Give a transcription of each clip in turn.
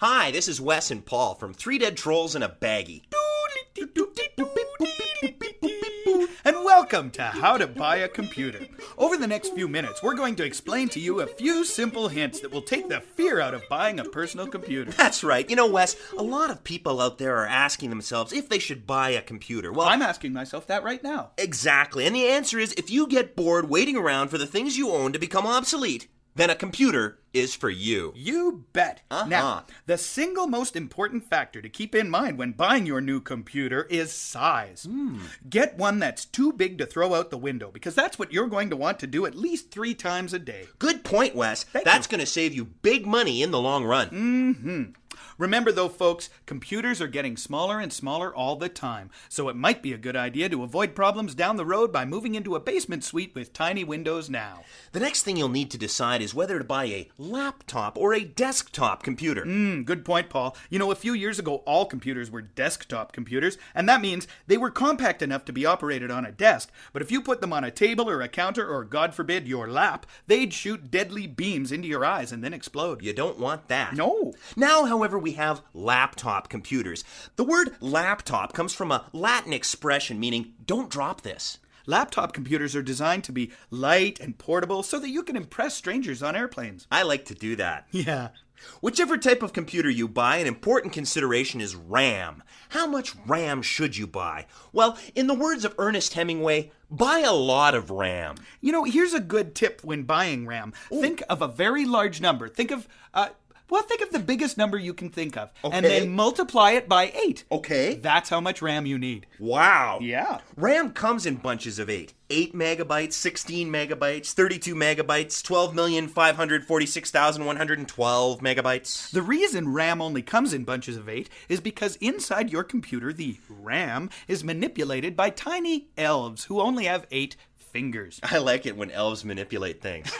Hi, this is Wes and Paul from Three Dead Trolls and a Baggie. And welcome to How to Buy a Computer. Over the next few minutes, we're going to explain to you a few simple hints that will take the fear out of buying a personal computer. That's right. You know, Wes, a lot of people out there are asking themselves if they should buy a computer. Well, I'm asking myself that right now. Exactly. And the answer is if you get bored waiting around for the things you own to become obsolete, then a computer is for you. You bet. Uh-huh. Now, the single most important factor to keep in mind when buying your new computer is size. Get one that's too big to throw out the window, because that's what you're going to want to do at least 3 times a day. Good point, Wes. That's going to save you big money in the long run. Remember though, folks, computers are getting smaller and smaller all the time, so it might be a good idea to avoid problems down the road by moving into a basement suite with tiny windows now. The next thing you'll need to decide is whether to buy a laptop or a desktop computer. Good point, Paul. You know, a few years ago, all computers were desktop computers, and that means they were compact enough to be operated on a desk. But if you put them on a table or a counter or, God forbid, your lap, they'd shoot deadly beams into your eyes and then explode. You don't want that. No. Now, however, we have laptop computers. The word laptop comes from a Latin expression meaning, don't drop this. Laptop computers are designed to be light and portable so that you can impress strangers on airplanes. I like to do that. Yeah. Whichever type of computer you buy, an important consideration is RAM. How much RAM should you buy? Well, in the words of Ernest Hemingway, buy a lot of RAM. You know, here's a good tip when buying RAM. Think of a very large number. Think of the biggest number you can think of. Okay. And then multiply it by 8. Okay. That's how much RAM you need. Wow. Yeah. RAM comes in bunches of 8. 8 megabytes, 16 megabytes, 32 megabytes, 12,546,112 megabytes. The reason RAM only comes in bunches of 8 is because inside your computer, the RAM is manipulated by tiny elves who only have 8 fingers. I like it when elves manipulate things.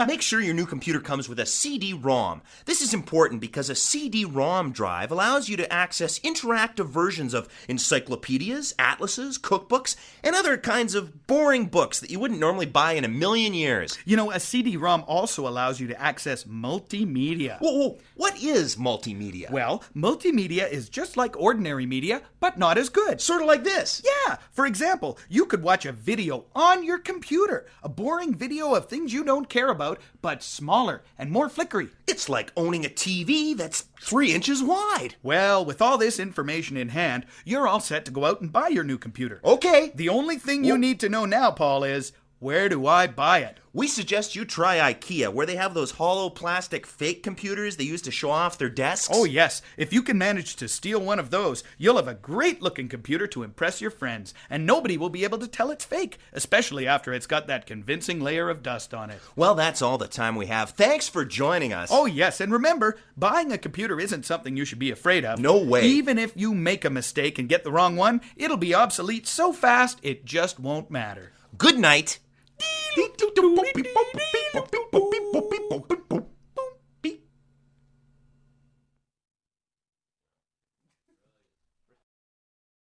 Make sure your new computer comes with a CD-ROM. This is important because a CD-ROM drive allows you to access interactive versions of encyclopedias, atlases, cookbooks, and other kinds of boring books that you wouldn't normally buy in a million years. You know, a CD-ROM also allows you to access multimedia. Whoa, what is multimedia? Well, multimedia is just like ordinary media, but not as good. Sort of like this. Yeah, for example, you could watch a video on your computer, a boring video of things you don't care about, but smaller and more flickery. It's like owning a TV that's 3 inches wide. Well, with all this information in hand, you're all set to go out and buy your new computer. Okay. The only thing you need to know now, Paul, is where do I buy it? We suggest you try IKEA, where they have those hollow plastic fake computers they use to show off their desks. Oh, yes. If you can manage to steal one of those, you'll have a great-looking computer to impress your friends, and nobody will be able to tell it's fake, especially after it's got that convincing layer of dust on it. Well, that's all the time we have. Thanks for joining us. Oh, yes, and remember, buying a computer isn't something you should be afraid of. No way. Even if you make a mistake and get the wrong one, it'll be obsolete so fast it just won't matter. Good night.